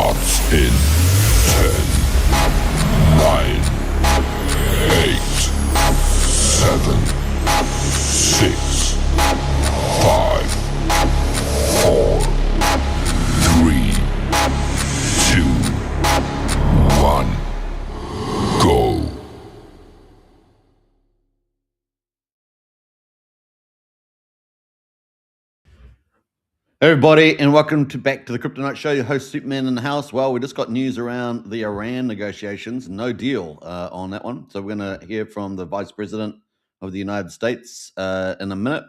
starts in 10, 9, 8, 7, 6, 5, 4, 3, 2, 1, go. Hey everybody, and welcome back to the Crypto Night Show. Your host Superman in the house. Well, we just got news around the Iran negotiations. No deal on that one. So we're going to hear from the Vice President of the United States in a minute.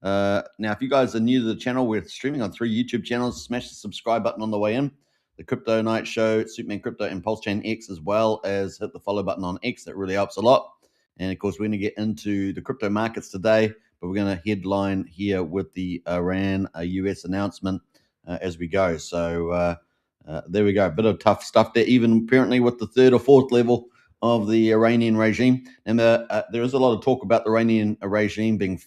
Now, if you guys are new to the channel, we're streaming on 3 YouTube channels. Smash the subscribe button on the way in. The Crypto Night Show, Superman Crypto, and Pulsechain X, as well as hit the follow button on X. That really helps a lot. And of course, we're going to get into the crypto markets today. But we're going to headline here with the Iran US announcement as we go. So there we go. A bit of tough stuff there, even apparently with the 3rd or 4th level of the Iranian regime. And there is a lot of talk about the Iranian regime being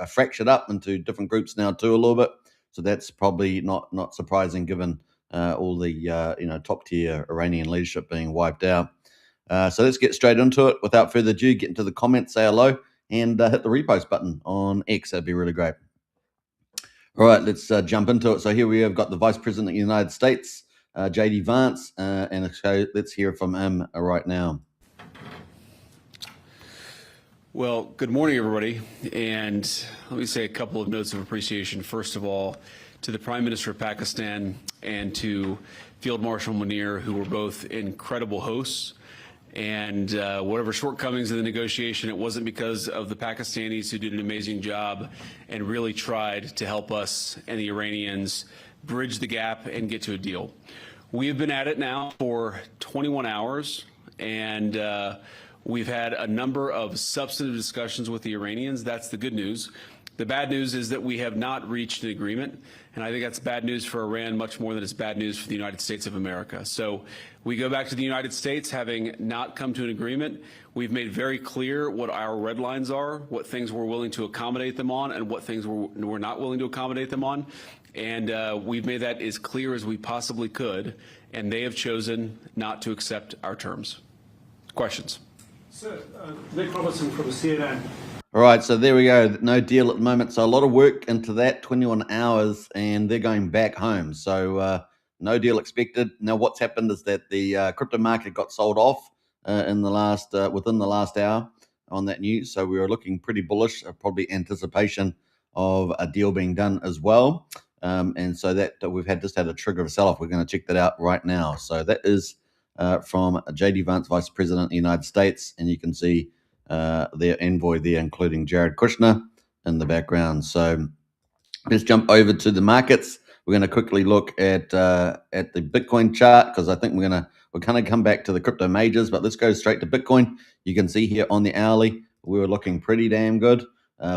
fractured up into different groups now too a little bit. So that's probably not surprising given all the top tier Iranian leadership being wiped out. So let's get straight into it. Without further ado, get into the comments, say hello, and hit the repost button on X. That'd be really great. All right, let's jump into it. So here we have got the Vice President of the United States, J.D. Vance, and so let's hear from him right now. Well, good morning, everybody. And let me say a couple of notes of appreciation. First of all, to the Prime Minister of Pakistan and to Field Marshal Munir, who were both incredible hosts. And whatever shortcomings in the negotiation, it wasn't because of the Pakistanis who did an amazing job and really tried to help us and the Iranians bridge the gap and get to a deal. We have been at it now for 21 hours, and we've had a number of substantive discussions with the Iranians. That's the good news. The bad news is that we have not reached an agreement, and I think that's bad news for Iran much more than it's bad news for the United States of America. So we go back to the United States having not come to an agreement. We've made very clear what our red lines are, what things we're willing to accommodate them on, and what things we're not willing to accommodate them on. And we've made that as clear as we possibly could, and they have chosen not to accept our terms. Questions? Sir, Nick Robertson from CNN. All right, so there we go. No deal at the moment. So a lot of work into that, 21 hours, and they're going back home. So no deal expected. Now, what's happened is that the crypto market got sold off within the last hour on that news. So we were looking pretty bullish, probably anticipation of a deal being done as well. And so that we've just had a trigger of a sell-off. We're going to check that out right now. So that is from J.D. Vance, Vice President of the United States, and you can see their envoy there, including Jared Kushner in the background. So let's jump over to the markets. We're going to quickly look at the Bitcoin chart because I think we're going to come back to the crypto majors, but let's go straight to Bitcoin. You can see here on the hourly, we were looking pretty damn good.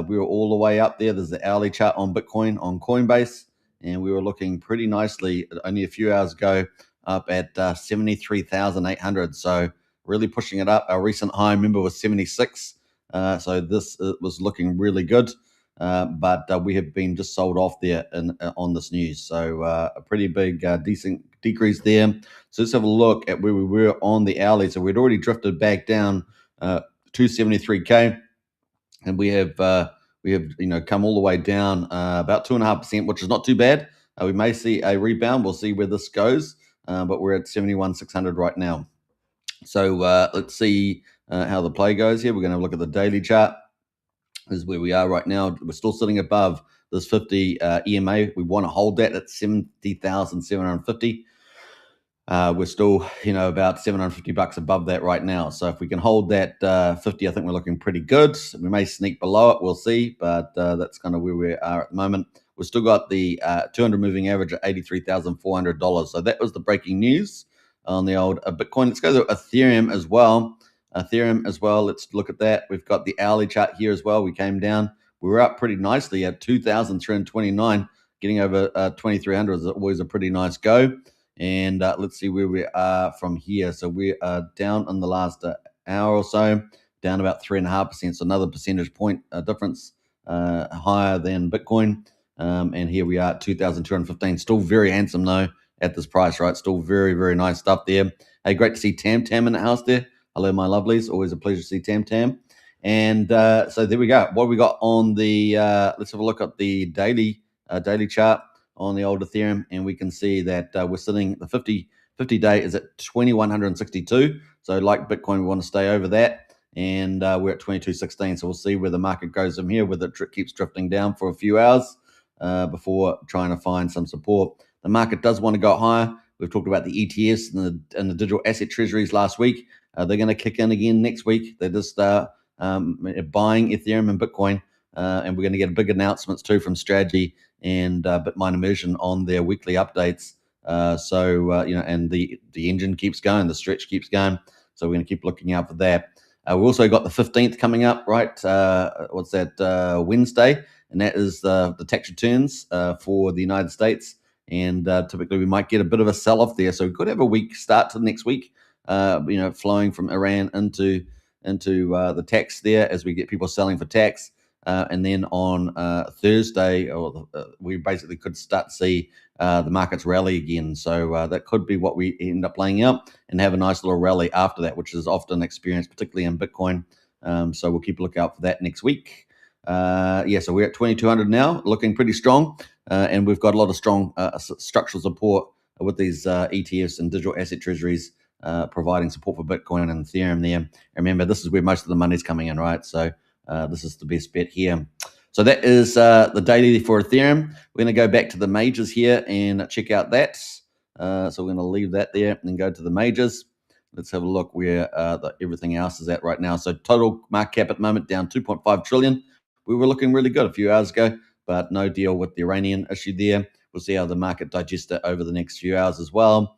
We were all the way up there. There's the hourly chart on Bitcoin on Coinbase, and we were looking pretty nicely only a few hours ago up at 73,800. So really pushing it up. Our recent high, remember, was 76. So this was looking really good. But we have been just sold off there on this news. So a pretty big, decent decrease there. So let's have a look at where we were on the hourly. So we'd already drifted back down to 73K. And we have come all the way down about 2.5%, which is not too bad. We may see a rebound. We'll see where this goes. But we're at 71,600 right now. So let's see how the play goes here. We're going to look at the daily chart. This is where we are right now. We're still sitting above this 50 EMA. We want to hold that at 70,750. We're still, about $750 above that right now. So if we can hold that 50, I think we're looking pretty good. We may sneak below it. We'll see. But that's kind of where we are at the moment. We've still got the 200 moving average at $83,400. So that was the breaking news on the old Bitcoin. Let's go to Ethereum as well. Let's look at that. We've got the hourly chart here as well. We came down. We were up pretty nicely at 2,329. Getting over 2,300 is always a pretty nice go. And let's see where we are from here. So we are down in the last hour or so, down about 3.5%. So another percentage point difference higher than Bitcoin. And here we are at 2,215. Still very handsome though at this price, right? Still very, very nice stuff there. Hey, great to see Tam Tam in the house there. Hello, my lovelies. Always a pleasure to see Tam Tam. And so there we go. What we got on the, let's have a look at the daily chart on the old Ethereum, and we can see that we're sitting, the 50-day is at 2,162. So like Bitcoin, we want to stay over that. And we're at 2216. So we'll see where the market goes from here, whether it keeps drifting down for a few hours before trying to find some support. The market does want to go higher. We've talked about the ETFs and the digital asset treasuries last week. They're going to kick in again next week. They're just buying Ethereum and Bitcoin, and we're going to get big announcements too from Strategy and Bitmine Immersion on their weekly updates. And the engine keeps going, the stretch keeps going. So we're going to keep looking out for that. We also got the 15th coming up, right? What's that? Wednesday, and that is the tax returns for the United States. And typically we might get a bit of a sell-off there. So we could have a weak start to next week, flowing from Iran into the tax there as we get people selling for tax. And then on Thursday, we basically could start to see the markets rally again. So that could be what we end up playing out and have a nice little rally after that, which is often experienced, particularly in Bitcoin. So we'll keep a lookout for that next week. So we're at 2,200 now, looking pretty strong. And we've got a lot of strong structural support with these ETFs and digital asset treasuries providing support for Bitcoin and Ethereum there. Remember, this is where most of the money's coming in, right? So this is the best bet here. So that is the daily for Ethereum. We're going to go back to the majors here and check out that. So we're going to leave that there and then go to the majors. Let's have a look where everything else is at right now. So total market cap at the moment down 2.5 trillion. We were looking really good a few hours ago, but no deal with the Iranian issue there. We'll see how the market digests it over the next few hours as well.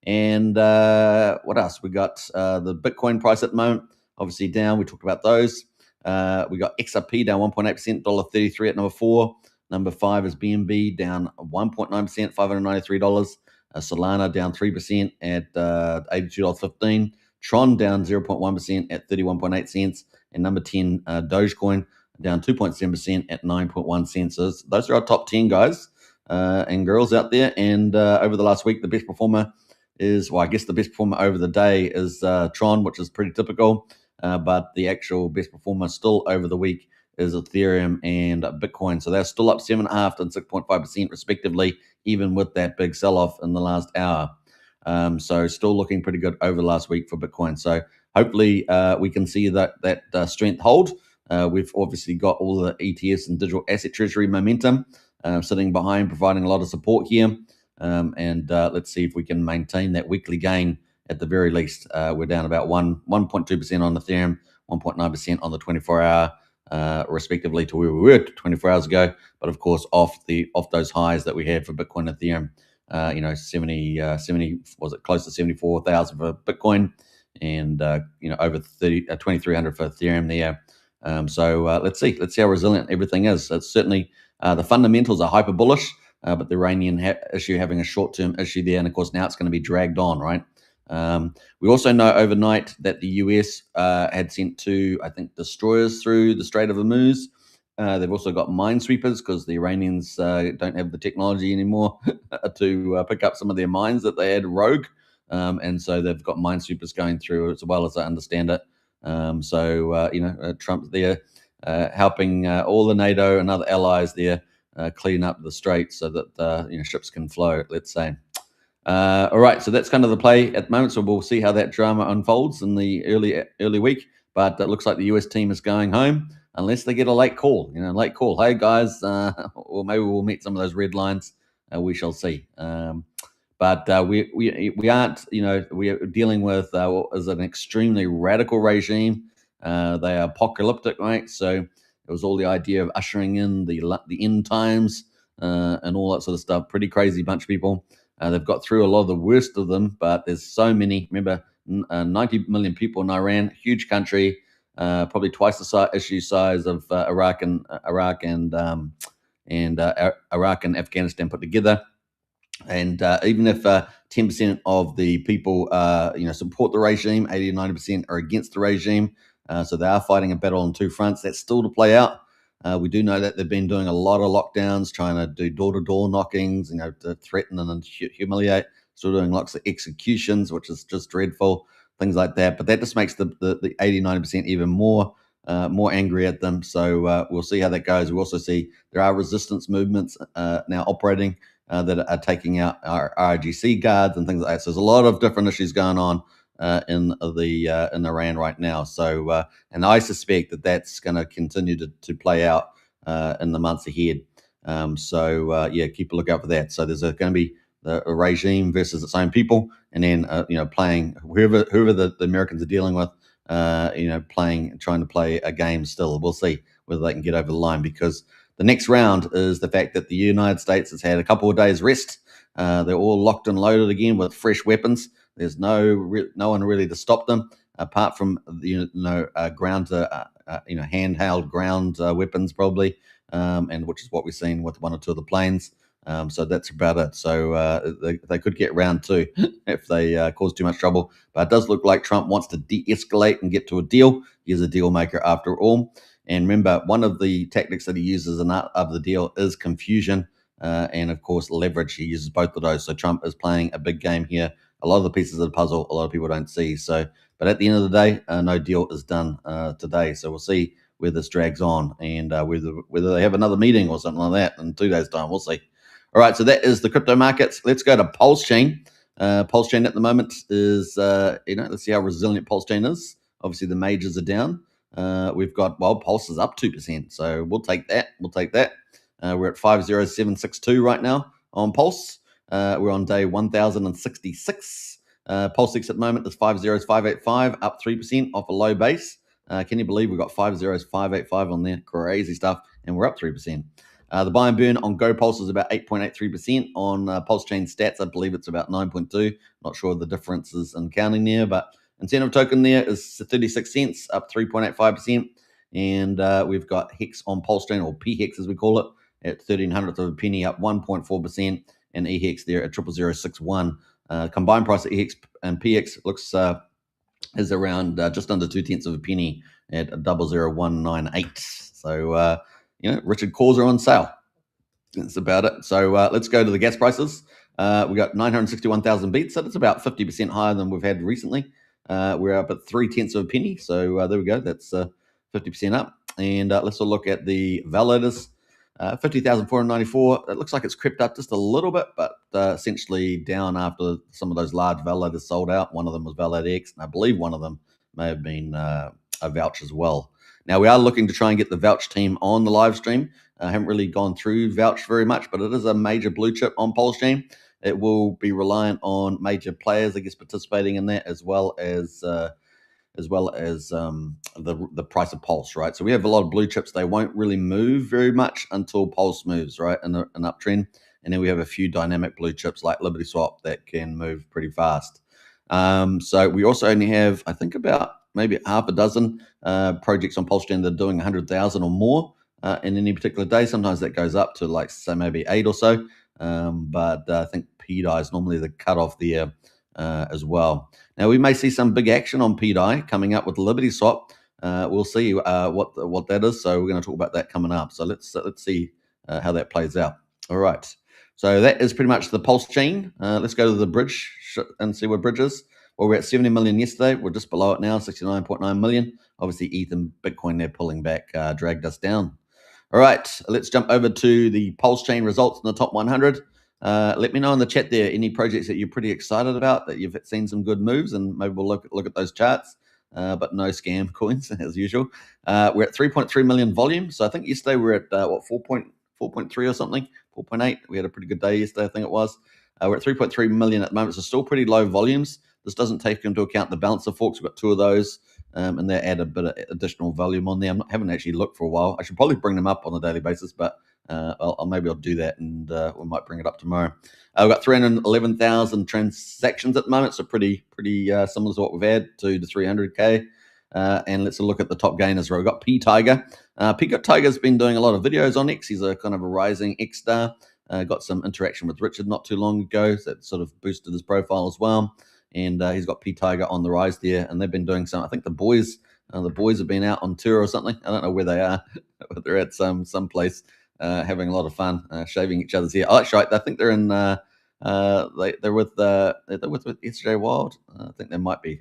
And what else? We got the Bitcoin price at the moment, obviously down. We talked about those. We got XRP down 1.8%, $1.33 at number 4. Number 5 is BNB down 1.9%, $593. Solana down 3% at $82.15. Tron down 0.1% at 31.8 cents. And number 10, Dogecoin down 2.7% at 9.1 cents. So those are our top 10 guys and girls out there. And over the last week, the best performer is, well, I guess the best performer over the day is Tron, which is pretty typical. But the actual best performer still over the week is Ethereum and Bitcoin. So they're still up 7.5% and 6.5% respectively, even with that big sell-off in the last hour. So still looking pretty good over the last week for Bitcoin. So hopefully we can see that strength hold. We've obviously got all the ETFs and digital asset treasury momentum sitting behind, providing a lot of support here. Let's see if we can maintain that weekly gain at the very least. We're down about 1.2% on Ethereum, 1.9% on the 24-hour, respectively, to where we were 24 hours ago. But of course, off those highs that we had for Bitcoin and Ethereum, 70 was it close to 74,000 for Bitcoin, and over 2,300 for Ethereum there. Let's see how resilient everything is. It's certainly the fundamentals are hyper bullish, but the Iranian issue having a short-term issue there, and of course now it's going to be dragged on, right? We also know overnight that the US had sent 2, I think, destroyers through the Strait of Hormuz. They've also got minesweepers because the Iranians don't have the technology anymore to pick up some of their mines that they had rogue. And so they've got minesweepers going through as well, as I understand it. Trump's there helping all the NATO and other allies there clean up the strait so that ships can flow, let's say. All right, so that's kind of the play at the moment. So we'll see how that drama unfolds in the early week. But it looks like the US team is going home unless they get a late call. Late call. Hey guys, or maybe we'll meet some of those red lines. We shall see. But we aren't. We are dealing with what is an extremely radical regime. They are apocalyptic, right? So it was all the idea of ushering in the end times and all that sort of stuff. Pretty crazy bunch of people. They've got through a lot of the worst of them, but there's so many. Remember, 90 million people in Iran, huge country, probably twice the issue size of Iraq and Afghanistan put together. And even if 10% of the people, support the regime, 80 or 90% are against the regime. So they are fighting a battle on 2 fronts. That's still to play out. We do know that they've been doing a lot of lockdowns, trying to do door-to-door knockings, to threaten and humiliate. Still doing lots of executions, which is just dreadful, things like that. But that just makes the 80-90% even more angry at them. So we'll see how that goes. We also see there are resistance movements now operating that are taking out our RGC guards and things like that. So there's a lot of different issues going on in Iran right now. So and I suspect that that's going to continue to play out in the months ahead. Yeah, keep a lookout for that. So there's going to be a regime versus its own people, and then playing whoever the Americans are dealing with, trying to play a game still. We'll see whether they can get over the line, because the next round is the fact that the United States has had a couple of days rest. They're all locked and loaded again with fresh weapons. There's no one really to stop them, apart from ground handheld ground weapons probably, and which is what we've seen with one or two of the planes. So that's about it. So they could get round two if they cause too much trouble. But it does look like Trump wants to de-escalate and get to a deal. He's a deal maker after all. And remember, one of the tactics that he uses in that of the deal is confusion and, of course, leverage. He uses both of those. So Trump is playing a big game here. A lot of the pieces of the puzzle, a lot of people don't see. So, but at the end of the day, no deal is done today. So we'll see where this drags on, and whether they have another meeting or something like that in 2 days' time. We'll see. All right, so that is the crypto markets. Let's go to Pulsechain. Pulsechain at the moment is, let's see how resilient Pulsechain is. Obviously, the majors are down. We've got, Pulse is up 2%, so we'll take that. We're at 50762 right now on Pulse. We're on day 1066. PulseX at the moment is 50585, up 3% off a low base. Can you believe we've got 50585 on there? Crazy stuff, and we're up 3%. The buy and burn on GoPulse is about 8.83%. On Pulsechain stats, I believe it's about 9.2. Not sure the differences in counting there, but incentive token there is 36 cents, up 3.85%. And we've got Hex on Pulsechain, or PHEX as we call it, at 0.13 of a penny, up 1.4%. And EHEX there at 0.0061. Combined price of EHEX and PX looks is around just under 0.2 of a penny at 0.00198. So Richard cores are on sale. That's about it. So let's go to the gas prices. We got 961,000 beats, so that's about 50% higher than we've had recently. We're up at 0.3 of a penny. So there we go. That's 50% up. And let's look at the validators. 50,494. It looks like it's crept up just a little bit, but essentially down after some of those large validators sold out. One of them was ValidX, and I believe one of them may have been a Vouch as well. Now, we are looking to try and get the Vouch team on the live stream. I haven't really gone through Vouch very much, but it is a major blue chip on Pulsechain. It will be reliant on major players, I guess, participating in that, as well as the price of Pulse, right? So we have a lot of blue chips. They won't really move very much until Pulse moves, right, in an uptrend. And then we have a few dynamic blue chips like LibertySwap that can move pretty fast. So we also only have, I think, about maybe half a dozen projects on Pulsechain that are doing 100,000 or more in any particular day. Sometimes that goes up to maybe 8 or so. But I think PDI is normally the cutoff there as well. Now, we may see some big action on PDI coming up with LibertySwap. We'll see what that is. So we're going to talk about that coming up. So let's see how that plays out. All right. So that is pretty much the Pulsechain. Let's go to the bridge and see what bridge is. Well, we're at 70 million yesterday. We're just below it now, 69.9 million. Obviously, ETH and Bitcoin, they're pulling back, dragged us down. All right, let's jump over to the Pulsechain results in the top 100. Let me know in the chat there any projects that you're pretty excited about, that you've seen some good moves, and maybe we'll look at those charts. But no scam coins as usual. We're at 3.3 million volume. So I think yesterday we were at 4.3 or something, 4.8. We had a pretty good day yesterday, I think it was. We're at 3.3 million at the moment. So still pretty low volumes. This doesn't take into account the balance of forks. We've got 2 of those, and they add a bit of additional volume on there. Haven't actually looked for a while. I should probably bring them up on a daily basis, but maybe I'll do that, and we might bring it up tomorrow. We've got 311,000 transactions at the moment, so pretty similar to what we've had, 2 to 300K. And let's look at the top gainers. We've got P Tiger. P Tiger's been doing a lot of videos on X. He's a kind of a rising X star. Got some interaction with Richard not too long ago, so that sort of boosted his profile as well. And he's got P Tiger on the rise there, and they've been doing some. I think the boys The boys have been out on tour or something. I don't know where they are, but they're at some place having a lot of fun, shaving each other's hair. Oh, that's right. I think they're in. They're with SJ Wild. I think they might be.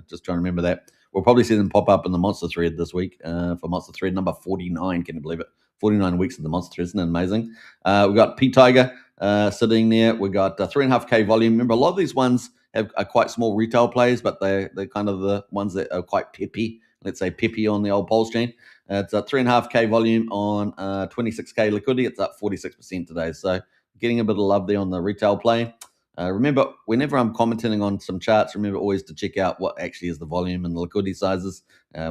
Just trying to remember that. We'll probably see them pop up in the Monster Thread this week for Monster Thread number 49. Can you believe it? 49 weeks of the Monster Thread, isn't it amazing? We've got P Tiger sitting there. We got 3.5K volume. Remember, a lot of these ones are quite small retail plays, but they're kind of the ones that are quite peppy. Let's say peppy on the old Pulsechain. It's a 3.5K volume on 26K liquidity. It's up 46% today. So getting a bit of love there on the retail play. Remember, whenever I'm commenting on some charts, remember always to check out what actually is the volume and the liquidity sizes.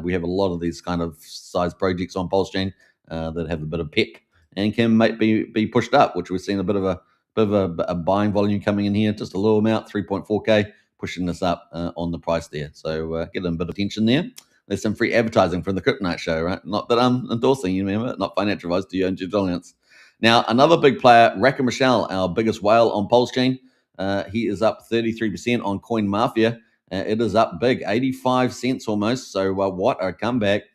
We have a lot of these kind of size projects on Pulsechain that have a bit of pep and can be pushed up, which we've seen a bit of a buying volume coming in here, just a little amount, 3.4K, pushing this up on the price there. So getting a bit of attention there. There's some free advertising from the Crypto Night Show, right? Not that I'm endorsing, you remember, not financial advice, do your own due diligence. Now, another big player, Racker Michelle, our biggest whale on Pulsechain. He is up 33% on Coin Mafia. It is up big, 85 cents almost. So what a comeback.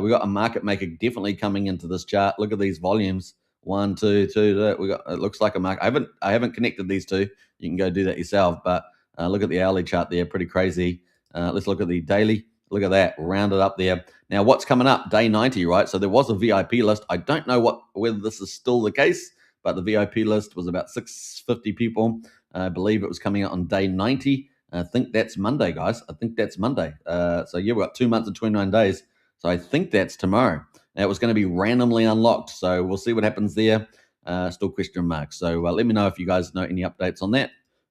We got a market maker definitely coming into this chart. Look at these volumes. 1, 2, 2. We got. It looks like a market. I haven't connected these two. You can go do that yourself. But look at the hourly chart there. Pretty crazy. Let's look at the daily. Look at that. Rounded up there. Now, what's coming up? Day 90, right? So there was a VIP list. I don't know whether this is still the case, but the VIP list was about 650 people. I believe it was coming out on day 90. I think that's Monday, guys. I think that's Monday. So yeah, we've got 2 months and 29 days. So I think that's tomorrow. Now, it was going to be randomly unlocked. So we'll see what happens there. Still question marks. So let me know if you guys know any updates on that.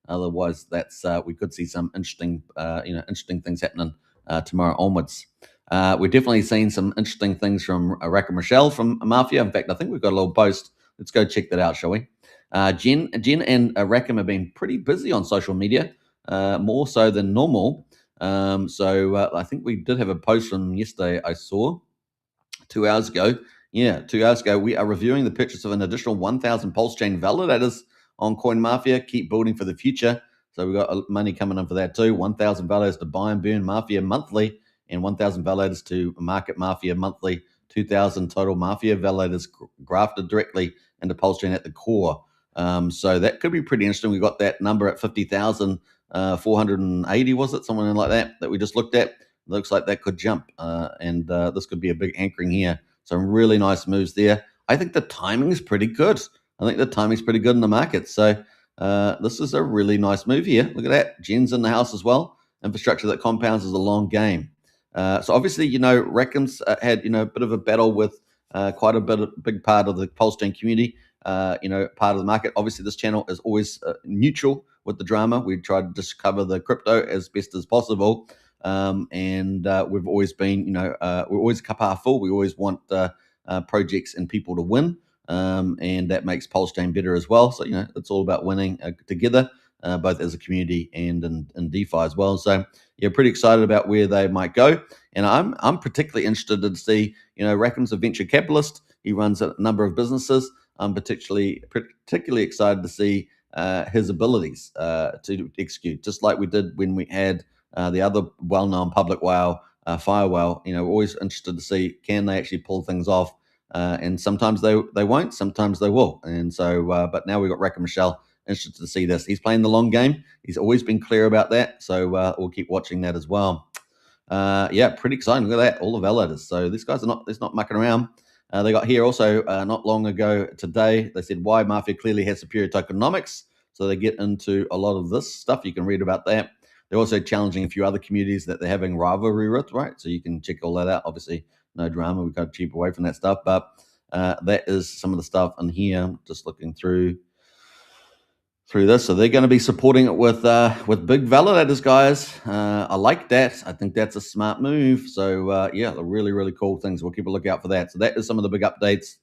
Otherwise, that's we could see some interesting things happening tomorrow onwards. We're definitely seeing some interesting things from Racker Michelle from Mafia. In fact, I think we've got a little post. Let's go check that out, shall we? Jen and Rackham have been pretty busy on social media, more so than normal. So I think we did have a post from yesterday I saw 2 hours ago. Yeah, 2 hours ago. We are reviewing the purchase of an additional 1,000 Pulsechain validators on Coin Mafia. Keep building for the future. So we've got money coming in for that too. 1,000 validators to buy and burn Mafia monthly and 1,000 validators to market Mafia monthly. 2,000 total Mafia validators grafted directly into Pulsechain at the core. So that could be pretty interesting. We got that number at 50,480, was it? Something like that we just looked at. Looks like that could jump. And this could be a big anchoring here. Some really nice moves there. I think the timing is pretty good. I think the timing's pretty good in the market. So this is a really nice move here. Look at that. Jen's in the house as well. Infrastructure that compounds is a long game. So obviously, Rackham's had, a bit of a battle with quite a big part of the Pulsechain community, part of the market. Obviously, this channel is always neutral with the drama. We try to just cover the crypto as best as possible. And we've always been, we're always cup half full. We always want projects and people to win. And that makes Pulsechain better as well. So, it's all about winning together, both as a community and in DeFi as well. So, yeah, pretty excited about where they might go. And I'm particularly interested to see, Rackham's a venture capitalist. He runs a number of businesses. I'm particularly excited to see his abilities to execute, just like we did when we had the other well-known public whale, Fire Whale. We're always interested to see, can they actually pull things off? And sometimes they won't, sometimes they will. And so, but now we've got Racker Michelle. Interested to see this. He's playing the long game. He's always been clear about that. So we'll keep watching that as well. Yeah, pretty exciting. Look at that, all the validators. So these guys are not mucking around. They got here also not long ago today. They said why Mafia clearly has superior tokenomics. So they get into a lot of this stuff. You can read about that. They're also challenging a few other communities that they're having rivalry with, right? So you can check all that out. Obviously, no drama. We've got to keep away from that stuff. But that is some of the stuff in here. Just looking through this. So they're going to be supporting it with big validators, guys. I like that. I think that's a smart move. So yeah, really, really cool things. We'll keep a lookout for that. So that is some of the big updates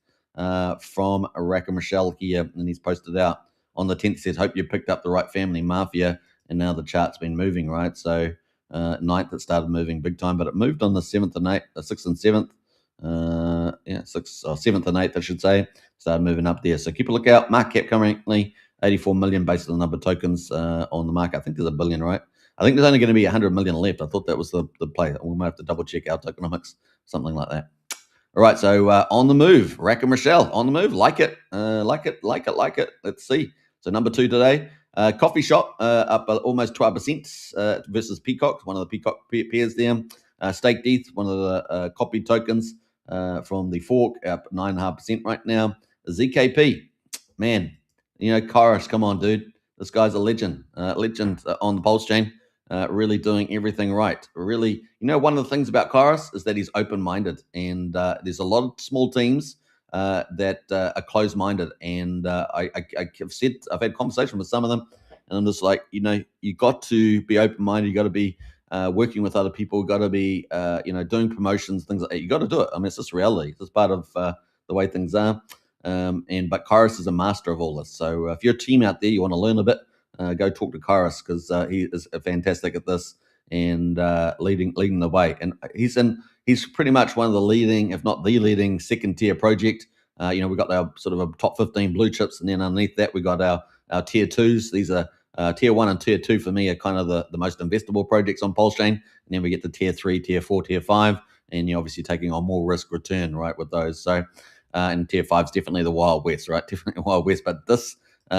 from Racker Michelle here. And he's posted out on the 10th. Says, hope you picked up the right family, Mafia. And now the chart's been moving, right? So 9th it started moving big time, but it moved on the 7th and 8th, 6th and 7th. 7th and 8th, I should say. Started moving up there. So keep a lookout. Market cap currently 84 million based on the number of tokens on the market. I think there's a billion, right? I think there's only going to be 100 million left. I thought that was the play. We might have to double check our tokenomics, something like that. All right, so on the move, Rack and Rochelle on the move. Like it. Let's see. So number 2 today, Coffee Shop up almost 12% versus PCock, one of the PCock peers there. Staked ETH, one of the copied tokens from the fork, up 9.5% right now. ZKP, man, Kairos, come on, dude. This guy's a legend on the Pulsechain. Really doing everything right. Really, one of the things about Kairos is that he's open-minded, and there's a lot of small teams that are closed-minded. And I've had conversation with some of them, and I'm just like, you got to be open-minded. You got to be working with other people. Got to be, doing promotions, things like that. You got to do it. I mean, it's just reality. It's part of the way things are. But Kairos is a master of all this. So if you're a team out there, you want to learn a bit, go talk to Kairos, because he is fantastic at this and leading the way. And he's pretty much one of the leading, if not the leading, second tier project. We got our sort of a top 15 blue chips, and then underneath that we got our tier 2s. These are tier 1 and tier 2 for me are kind of the most investable projects on Pulsechain. And then we get the tier 3, tier 4, tier 5, and you're obviously taking on more risk return, right, with those. So and tier 5 is definitely the Wild West, right? Definitely Wild West. But this,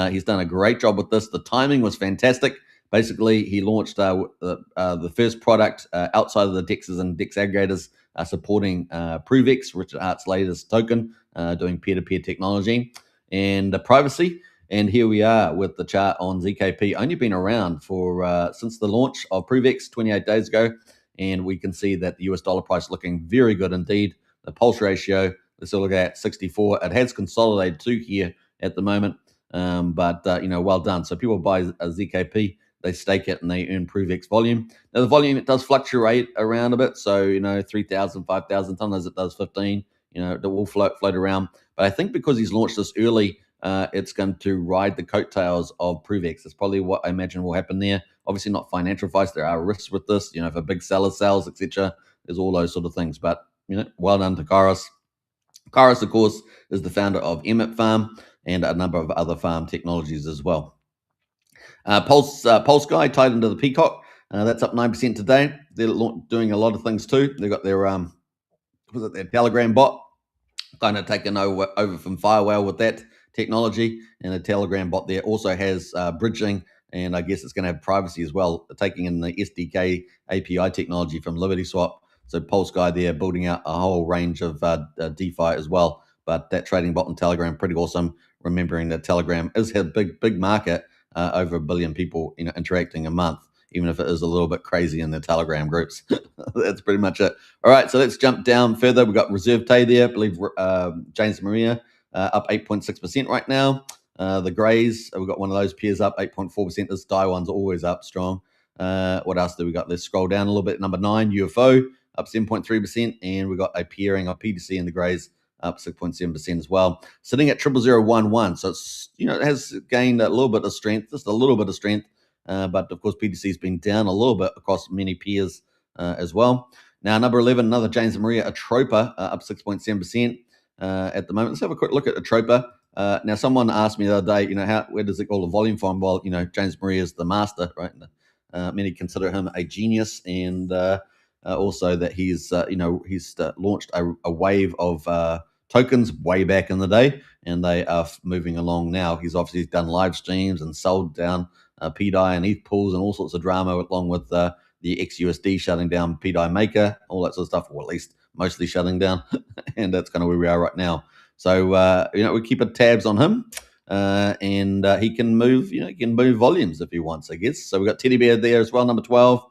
he's done a great job with this. The timing was fantastic. Basically, he launched the first product outside of the DEXs and DEX aggregators supporting ProveX, Richard Hart's latest token, doing peer-to-peer technology and privacy. And here we are with the chart on ZKP. Only been around for since the launch of ProveX 28 days ago. And we can see that the US dollar price looking very good indeed. The pulse ratio, let's look at 64. It has consolidated to here at the moment, but well done. So people buy a ZKP, they stake it, and they earn ProveX volume. Now the volume, it does fluctuate around a bit. So 3,000, 5,000. Sometimes it does 15. It will float around. But I think because he's launched this early, it's going to ride the coattails of ProveX. That's probably what I imagine will happen there. Obviously not financial advice. There are risks with this. If a big seller sells, etc. There's all those sort of things. But well done to Kairos. Kairos, of course, is the founder of Emmet Farm and a number of other farm technologies as well. Pulse Guy tied into the PCock. That's up 9% today. They're doing a lot of things too. They've got their their Telegram bot, kind of taken over from Firewall with that technology, and the Telegram bot there also has bridging, and I guess it's going to have privacy as well, taking in the SDK API technology from LibertySwap. So Pulse Guy there building out a whole range of DeFi as well. But that trading bot on Telegram, pretty awesome. Remembering that Telegram is a big market, over 1 billion people interacting a month, even if it is a little bit crazy in the Telegram groups. That's pretty much it. All right, so let's jump down further. We've got Reserve Tay there, I believe James Maria up 8.6% right now. The Greys, we've got one of those peers up 8.4%. This DAI one's always up strong. What else do we got? Let's scroll down a little bit. Number 9, UFO, up 7.3%. And we've got a peering of PTC in the Greys, up 6.7% as well. Sitting at 00011. So it's, it has gained a little bit of strength, just a little bit of strength. But of course, PTC's been down a little bit across many peers as well. Now, number 11, another James Maria, Atropa, up 6.7% at the moment. Let's have a quick look at Atropa. Now, someone asked me the other day, where does it all the volume from? Well, James Maria is the master, right? Many consider him a genius, and also that he's launched a wave of tokens way back in the day, and they are moving along now. He's obviously done live streams and sold down PDAI and ETH pools and all sorts of drama, along with the XUSD shutting down PDAI Maker, all that sort of stuff, or at least mostly shutting down. And that's kind of where we are right now. So, we keep tabs on him, and he can move, volumes if he wants, I guess. So we've got Teddy Bear there as well, number 12.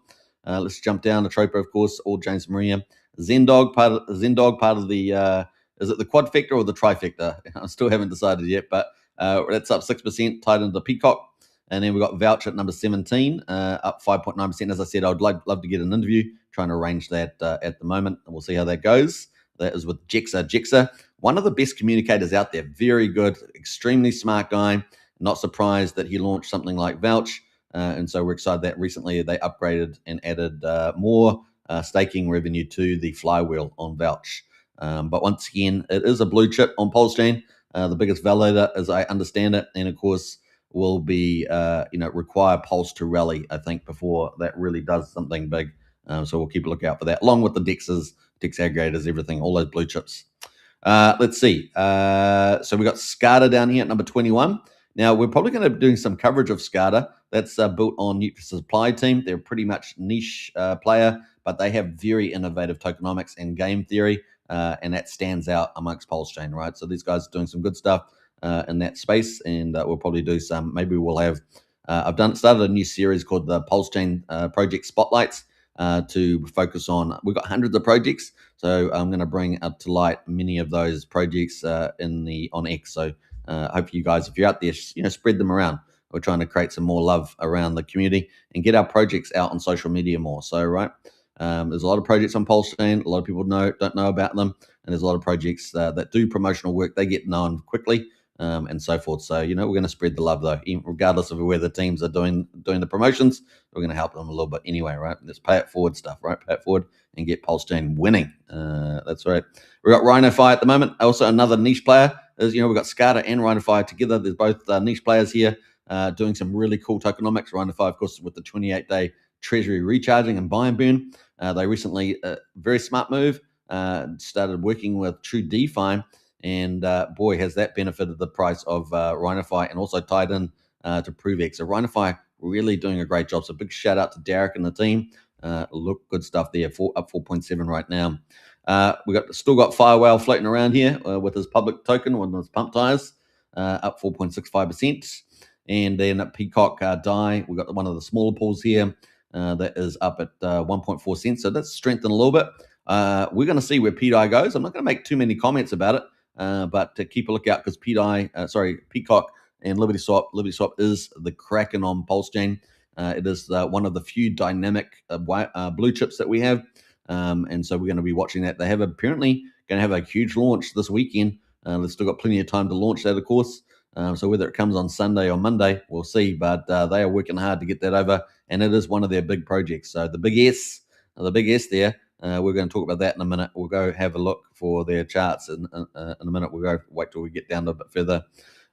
Let's jump down to Tropa, of course, all James Maria. Zendog, part of the, is it the quadfecta or the trifecta? I still haven't decided yet, but that's up 6%, tied into the PCock. And then we've got Vouch at number 17, up 5.9%. As I said, I would love to get an interview, trying to arrange that at the moment, and we'll see how that goes. That is with Jexa, one of the best communicators out there. Very good, extremely smart guy. Not surprised that he launched something like Vouch. And so we're excited that recently they upgraded and added more staking revenue to the flywheel on Vouch. But once again, it is a blue chip on Pulsechain, the biggest validator as I understand it. And of course, will be, require Pulse to rally, I think, before that really does something big. So we'll keep a lookout for that, along with the DEXs, DEX aggregators, everything, all those blue chips. Let's see. So we got SCADA down here at number 21. Now, we're probably going to be doing some coverage of SCADA. That's built on Nucleus Supply Team. They're pretty much niche player, but they have very innovative tokenomics and game theory, and that stands out amongst Pulsechain, right? So these guys are doing some good stuff in that space, and we'll probably do some. Maybe we'll have. I've started a new series called the Pulsechain Project Spotlights to focus on. We've got hundreds of projects, so I'm going to bring up to light many of those projects on X. So hope you guys, if you're out there, spread them around. We're trying to create some more love around the community and get our projects out on social media more. So, right, there's a lot of projects on Pulsechain. A lot of people don't know about them, and there's a lot of projects that do promotional work. They get known quickly. And so forth. So, we're going to spread the love, though, regardless of where the teams are doing the promotions. We're going to help them a little bit anyway, right? Let's pay it forward stuff, right? Pay it forward and get Pulsechain winning. That's right. We've got RhinoFi at the moment. Also, another niche player is, we've got SCADA and RhinoFi together. There's both niche players here doing some really cool tokenomics. RhinoFi, of course, with the 28-day treasury recharging and buy and burn. They recently, very smart move, started working with True DeFi. And boy, has that benefited the price of RhinoFi and also tied in to ProveX. So RhinoFi really doing a great job. So big shout out to Derek and the team. Look, good stuff there. Up 4.7 right now. We still got Firewhale floating around here with his public token, with his pump tires, up 4.65%. And then at PCock DAI, we got one of the smaller pools here that is up at 1.4 cents. So that's strengthened a little bit. We're going to see where PDAI goes. I'm not going to make too many comments about it. But to keep a lookout, because PCock and LibertySwap. LibertySwap is the Kraken on Pulsechain. It is one of the few dynamic blue chips that we have, and so we're going to be watching that. They have apparently going to have a huge launch this weekend. They've still got plenty of time to launch that, of course. So whether it comes on Sunday or Monday, we'll see. But they are working hard to get that over, and it is one of their big projects. So the big S there. We're going to talk about that in a minute. We'll go have a look for their charts in a minute. We'll go wait till we get down a bit further.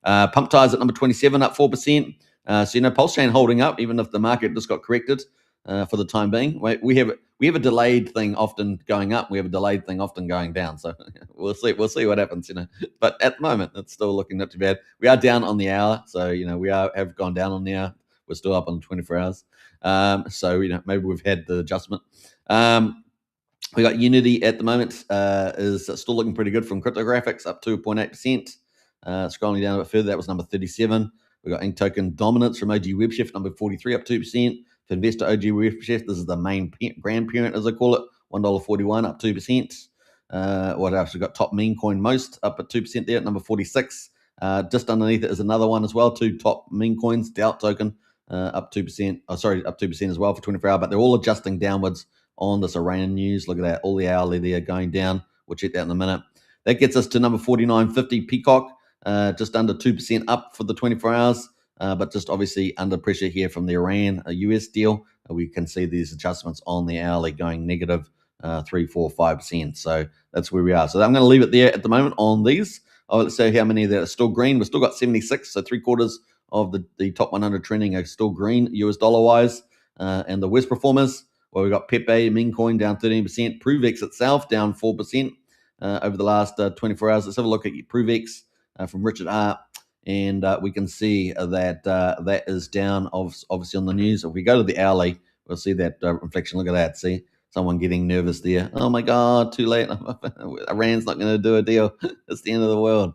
Pump tires at number 27, up 4%. So Pulsechain holding up, even if the market just got corrected for the time being. We have a delayed thing often going up. We have a delayed thing often going down. So we'll see what happens. But at the moment, it's still looking not too bad. We are down on the hour, so we have gone down on the hour. We're still up on 24 hours. So maybe we've had the adjustment. We got Unity at the moment is still looking pretty good from cryptographics, up 2.8%. Scrolling down a bit further, that was number 37. We got Ink Token Dominance from OG Webshift, number 43, up 2%. For Investor OG Webshift, this is the main grandparent, as I call it, $1.41, up 2%. What else? We got Top Meme Coin Most, up at 2% there at number 46. Just underneath it is another one as well, two top meme coins, Doubt Token, up 2%. Up 2% as well for 24 hours, but they're all adjusting downwards on this Iran news. Look at that. All the hourly there going down. We'll check that in a minute. That gets us to number 49.50 PCock, just under 2% up for the 24 hours, but just obviously under pressure here from the Iran US deal. We can see these adjustments on the hourly going negative 3, 4, 5%. So that's where we are. So I'm going to leave it there at the moment on these. Let's see how many that are still green. We've still got 76, so 3/4 of the top 100 trending are still green US dollar wise. And the worst performers, well, we've got Pepe, meme coin down 13%. ProveX itself down 4% over the last 24 hours. Let's have a look at ProveX from Richard R. And we can see that that is down, obviously, on the news. If we go to the hourly, we'll see that inflection. Look at that. See someone getting nervous there. Oh, my God, too late. Iran's not going to do a deal. It's the end of the world.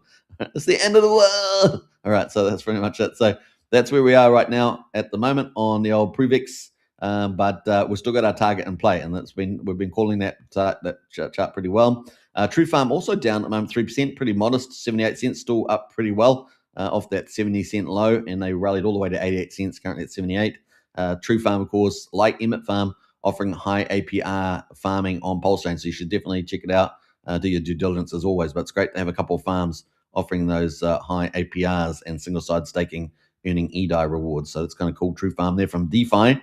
It's the end of the world. All right, so that's pretty much it. So that's where we are right now at the moment on the old ProveX. But we've still got our target in play, and we've been calling that chart pretty well. True Farm also down at the moment, 3%, pretty modest, 78 cents, still up pretty well off that 70-cent low, and they rallied all the way to 88 cents, currently at 78. True Farm, of course, like Emmett Farm, offering high APR farming on Pulsechain, so you should definitely check it out. Do your due diligence as always, but it's great to have a couple of farms offering those high APRs and single-side staking, earning EDI rewards. So it's kind of cool. True Farm there from DeFi.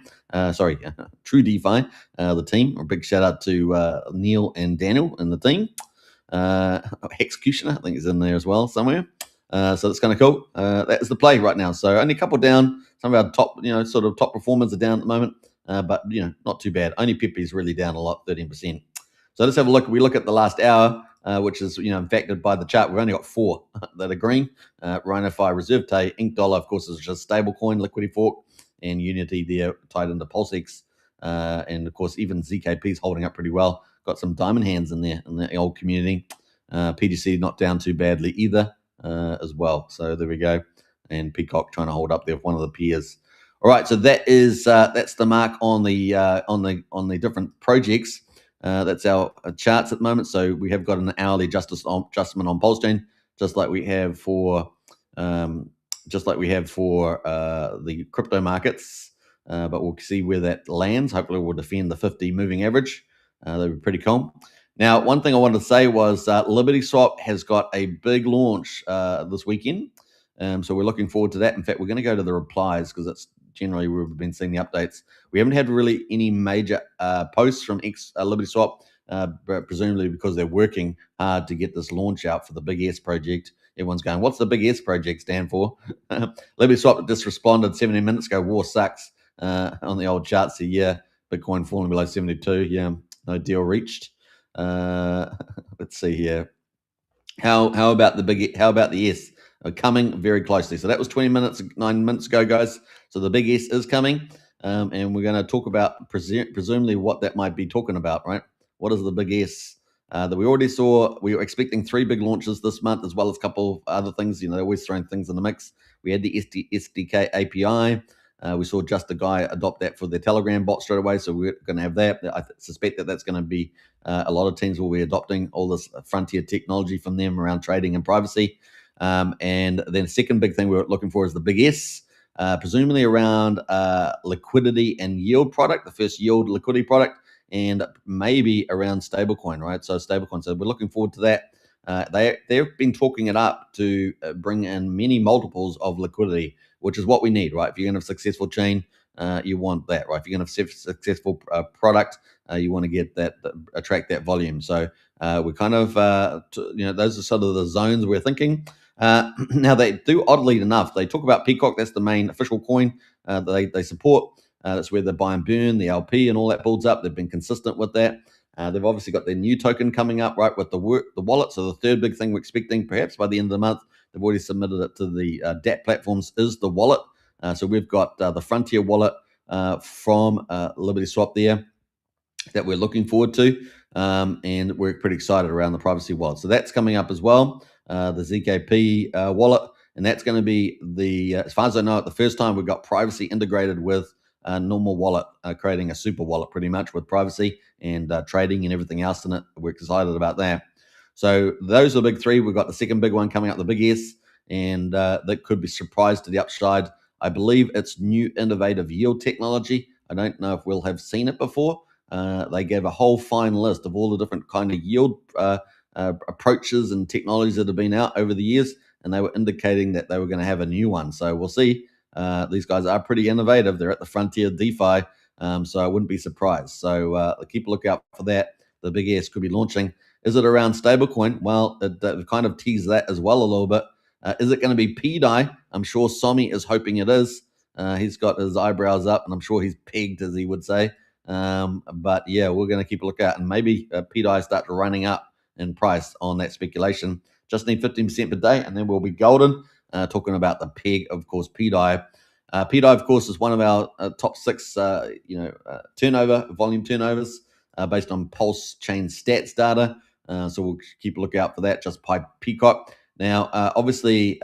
True DeFi, the team. A big shout out to Neil and Daniel and the team. Executioner, I think, is in there as well somewhere. So that's kind of cool. That is the play right now. So only a couple down. Some of our top, sort of top performers are down at the moment, but not too bad. Only Pepe is really down a lot, 13%. So let's have a look. We look at the last hour, which is impacted by the chart. We've only got 4 that are green. RhinoFi, Reserve Tay, Ink Dollar, of course, is just stable coin, Liquidity Fork, and Unity there tied into Pulsechain. And of course, even ZKP is holding up pretty well. Got some diamond hands in there in the old community. PDC not down too badly either, as well. So there we go. And PCock trying to hold up there with one of the peers. All right, so that's the mark on the different projects. That's our charts at the moment. So we have got an hourly adjustment on Pulsechain, just like we have for the crypto markets. But we'll see where that lands. Hopefully, we'll defend the 50 moving average. That'd be pretty cool. Now, one thing I wanted to say was LibertySwap has got a big launch this weekend. So we're looking forward to that. In fact, we're going to go to the replies because that's generally where we've been seeing the updates. We haven't had really any major posts from LibertySwap, presumably because they're working hard to get this launch out for the Big S project. Everyone's going, what's the Big S project stand for? LibertySwap just responded 17 minutes ago, war sucks, on the old charts. Yeah, Bitcoin falling below 72. Yeah, no deal reached. Let's see here. How about the S? Coming very closely. So that was 9 minutes ago, guys. So the Big S is coming, and we're going to talk about presumably what that might be talking about, right? What is the Big S that we already saw? We were expecting 3 big launches this month, as well as a couple of other things. They're always throwing things in the mix. We had the SDK API. We saw Just a Guy adopt that for their Telegram bot straight away, so we're going to have that. I suspect that that's going to be a lot of teams will be adopting all this frontier technology from them around trading and privacy. And then the second big thing we're looking for is the Big S, presumably around liquidity and yield product, the first yield liquidity product, and maybe around stablecoin, right? So stablecoin. So we're looking forward to that. They've been talking it up to bring in many multiples of liquidity, which is what we need, right? If you're going to have a successful chain, you want that, right? If you're going to have a successful product, you want to get that, attract that volume. So we're kind of, those are sort of the zones we're thinking. Now they do, oddly enough, they talk about PCock. That's the main official coin they support. That's where the buy and burn, the LP, and all that builds up. They've been consistent with that. They've obviously got their new token coming up, right, with the wallet. So the third big thing we're expecting, perhaps by the end of the month, they've already submitted it to the DApp platforms, is the wallet. So we've got the Frontier wallet from LibertySwap there that we're looking forward to, and we're pretty excited around the privacy wallet. So that's coming up as well, the ZKP wallet, and that's going to be as far as I know, the first time we've got privacy integrated with a normal wallet, creating a super wallet pretty much with privacy and trading and everything else in it. We're excited about that. So those are the big 3. We've got the second big one coming up, the Big S, and that could be surprised to the upside. I believe it's new innovative yield technology. I don't know if we'll have seen it before. They gave a whole fine list of all the different kind of yield approaches and technologies that have been out over the years, and they were indicating that they were going to have a new one. So we'll see. These guys are pretty innovative. They're at the frontier DeFi, so I wouldn't be surprised. So keep a lookout for that. The Big S could be launching. Is it around stablecoin? Well, it kind of teased that as well a little bit. Is it going to be PDI? I'm sure Somi is hoping it is. He's got his eyebrows up, and I'm sure he's pegged, as he would say. But yeah, we're going to keep a lookout, and maybe PDI start running up in price on that speculation. Just need 15% per day, and then we'll be golden. Talking about the peg, of course, PDI. PDI, of course, is one of our top 6, volume turnovers based on Pulsechain stats data. So we'll keep a lookout for that. Just by PCock. Now, obviously,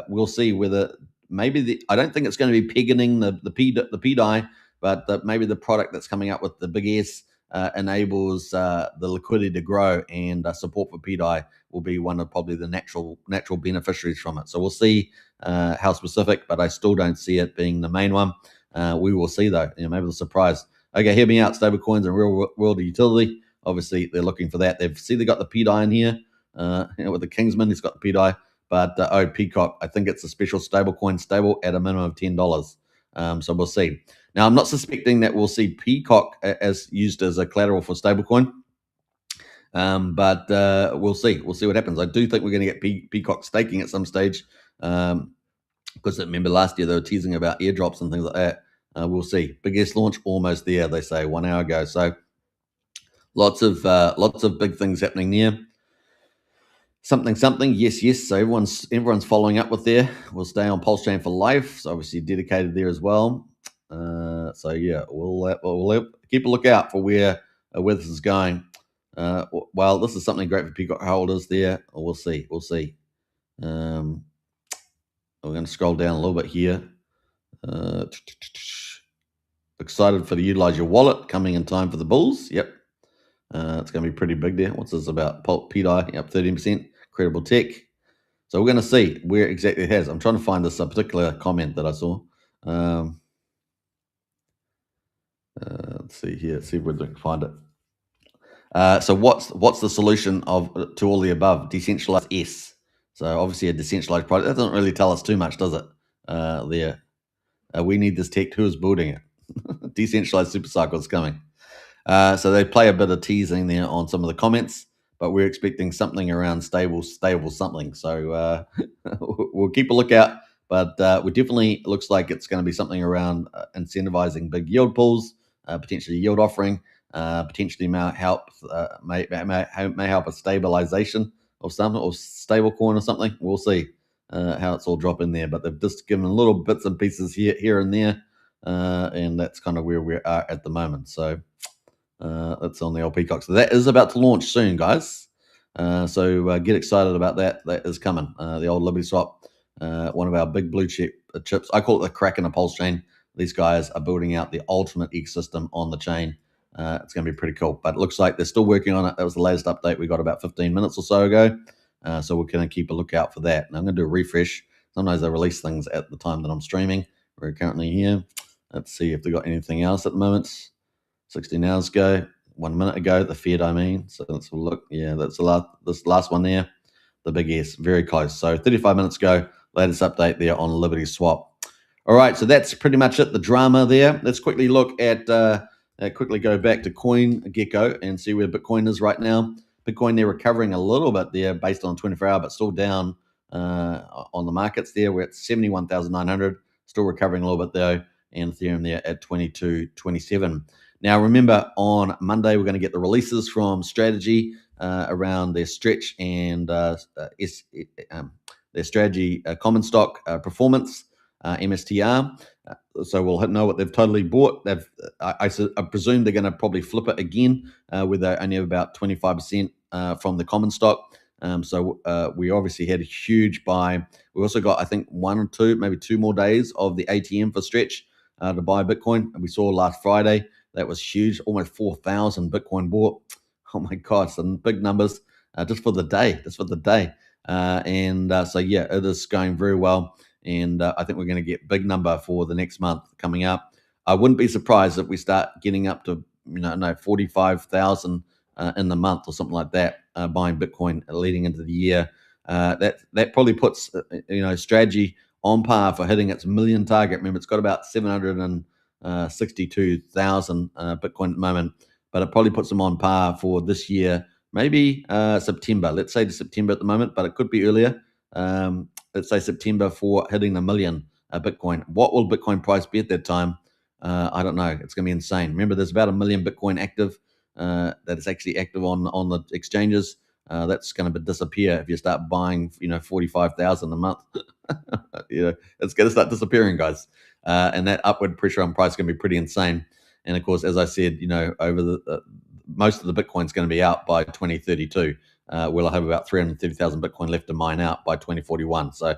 we'll see whether maybe I don't think it's going to be pegging the PDI, but maybe the product that's coming up with the Big S enables the liquidity to grow, and support for PDI will be one of probably the natural beneficiaries from it. So we'll see how specific, but I still don't see it being the main one. We will see though. Maybe the surprise. Okay, hear me out. Stable coins and real world utility. Obviously, they're looking for that. They've got the PDI in here. With the Kingsman, he's got the PDI. But PCock, I think it's a special stablecoin, stable at a minimum of $10. So we'll see. Now, I'm not suspecting that we'll see PCock as used as a collateral for stablecoin. But we'll see. We'll see what happens. I do think we're going to get PCock staking at some stage. Because remember last year they were teasing about airdrops and things like that. We'll see. Biggest launch almost there, they say 1 hour ago. So lots of big things happening there. Something. Yes. So everyone's following up with there. We'll stay on Pulsechain for life. So obviously dedicated there as well. So yeah, we'll keep a lookout for where this is going. Well, this is something great for PCock holders there. We'll see. We're going to scroll down a little bit here. Excited for the utilize your wallet coming in time for the bulls. Yep. It's going to be pretty big there. What's this about? PDI up 13%. Credible tech. So we're going to see where exactly it has. I'm trying to find this particular comment that I saw. Let's see here. See if we can find it. So what's the solution to all the above? Decentralized S. So obviously a decentralized product. That doesn't really tell us too much, does it? There. We need this tech. Who is building it? Decentralized super cycle is coming. So they play a bit of teasing there on some of the comments, but we're expecting something around stable something. So we'll keep a lookout. But we definitely looks like it's going to be something around incentivizing big yield pools, potentially yield offering, potentially may help a stabilization of something or stable coin or something. We'll see how it's all dropping there. But they've just given little bits and pieces here and there, and that's kind of where we are at the moment. So that's on the old PCock. So that is about to launch soon, guys. So get excited about that. That is coming. The old LibertySwap, one of our big blue chip chips. I call it the crack in a Pulsechain. These guys are building out the ultimate ecosystem on the chain. It's going to be pretty cool. But it looks like they're still working on it. That was the latest update we got about 15 minutes or so ago. So we're going to keep a lookout for that. And I'm going to do a refresh. Sometimes they release things at the time that I'm streaming. We're currently here. Let's see if they got anything else at the moment. 16 hours ago, 1 minute ago, the Fed, I mean. So let's look. Yeah, that's this last one there. The big S, very close. So 35 minutes ago, latest update there on LibertySwap. All right, so that's pretty much it, the drama there. Let's quickly look at, quickly go back to CoinGecko and see where Bitcoin is right now. Bitcoin, they're recovering a little bit there based on 24-hour, but still down on the markets there. We're at 71,900, still recovering a little bit though, and Ethereum there at 22.27. Now, remember, on Monday, we're going to get the releases from Strategy around their stretch and their Strategy common stock performance, MSTR. So we'll know what they've totally bought. I presume they're going to probably flip it again, where they only have about 25% from the common stock. So we obviously had a huge buy. We also got, I think, 1 or 2, maybe 2 more days of the ATM for stretch to buy Bitcoin. And we saw last Friday. That was huge, almost 4,000 Bitcoin bought. Oh my God, some big numbers just for the day. So yeah, it is going very well. And I think we're going to get big number for the next month coming up. I wouldn't be surprised if we start getting up to 45,000 in the month or something like that, buying Bitcoin leading into the year. That probably puts Strategy on par for hitting its million target. Remember, it's got about 762,000 Bitcoin at the moment, but it probably puts them on par for this year, maybe September. Let's say September at the moment, but it could be earlier. Let's say September for hitting the million Bitcoin. What will Bitcoin price be at that time? I don't know. It's going to be insane. Remember, there's about 1 million Bitcoin active that is actually active on the exchanges. That's going to disappear if you start buying, 45,000 a month. It's going to start disappearing, guys. And that upward pressure on price is going to be pretty insane. And of course, as I said, over most of the Bitcoin's going to be out by 2032. We'll have about 330,000 Bitcoin left to mine out by 2041. So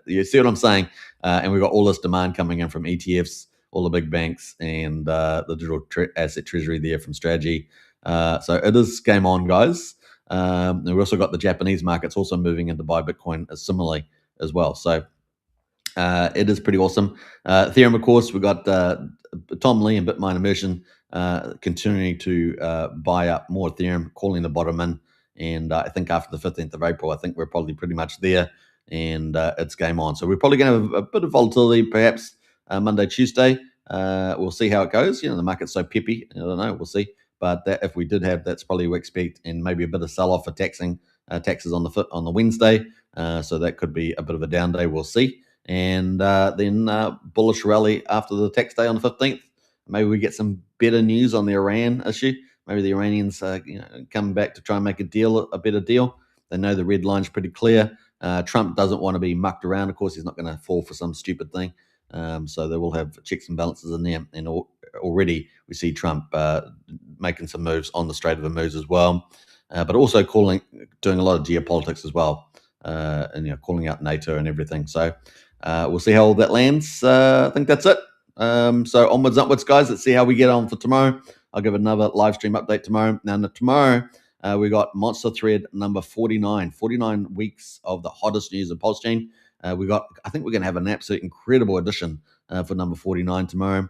you see what I'm saying? And we've got all this demand coming in from ETFs, all the big banks, and the digital asset treasury there from Strategy. So it is game on, guys. And we've also got the Japanese markets also moving into buy Bitcoin similarly as well. So it is pretty awesome. Ethereum, of course, we've got Tom Lee and Bitmine Immersion continuing to buy up more Ethereum, calling the bottom in. And I think after the 15th of April, I think we're probably pretty much there, and it's game on. So we're probably going to have a bit of volatility, perhaps Monday, Tuesday. We'll see how it goes. The market's so peppy. I don't know. We'll see. but that if we did have, that's probably we expect, and maybe a bit of sell off for taxes on the Wednesday. So that could be a bit of a down day. We'll see. And then bullish rally after the tax day on the 15th. Maybe we get some better news on the Iran issue. Maybe the Iranians come back to try and make a better deal. They know the red line's pretty clear. Trump doesn't want to be mucked around. Of course, he's not going to fall for some stupid thing. So they will have checks and balances in there. And already we see Trump making some moves on the Strait of Hormuz as well, but also doing a lot of geopolitics as well, and calling out NATO and everything. So we'll see how all that lands. I think that's it. So onwards, upwards, guys. Let's see how we get on for tomorrow. I'll give another live stream update tomorrow. Now, tomorrow we got Monster Thread number 49. 49 weeks of the hottest news of Pulsechain. I think we're going to have an absolute incredible edition for number 49 tomorrow.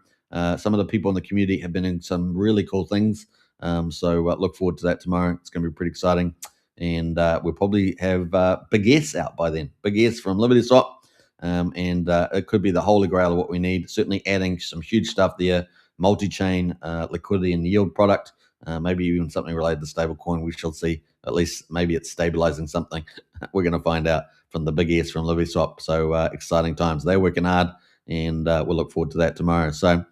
Some of the people in the community have been in some really cool things. So look forward to that tomorrow. It's going to be pretty exciting. And we'll probably have Big S out by then. Big S from LibertySwap. And it could be the holy grail of what we need. Certainly adding some huge stuff there. Multi-chain liquidity and yield product. Maybe even something related to stablecoin. We shall see. At least maybe it's stabilizing something. We're going to find out from the Big S from LibertySwap. So exciting times. They're working hard, and we'll look forward to that tomorrow. So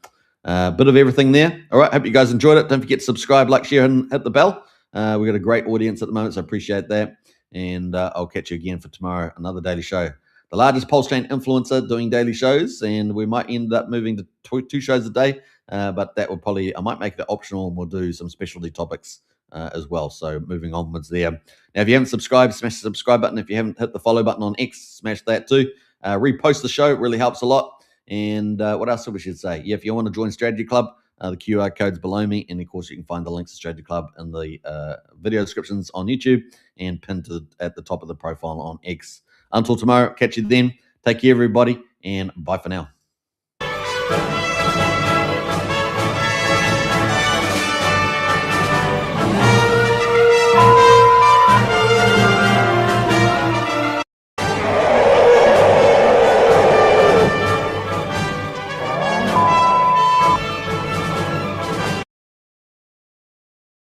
a bit of everything there. All right. Hope you guys enjoyed it. Don't forget to subscribe, like, share, and hit the bell. We've got a great audience at the moment, so I appreciate that. And I'll catch you again for tomorrow. Another daily show. The largest Pulsechain influencer doing daily shows, and we might end up moving to two shows a day. But that will I might make it optional, and we'll do some specialty topics as well. So moving onwards there. Now, if you haven't subscribed, smash the subscribe button. If you haven't hit the follow button on X, smash that too. Repost the show. It really helps a lot. And what else we should say? Yeah, if you want to join Strategy Club, the QR code's below me. And of course, you can find the links to Strategy Club in the video descriptions on YouTube and pinned at the top of the profile on X. Until tomorrow, catch you then. Take care, everybody, and bye for now.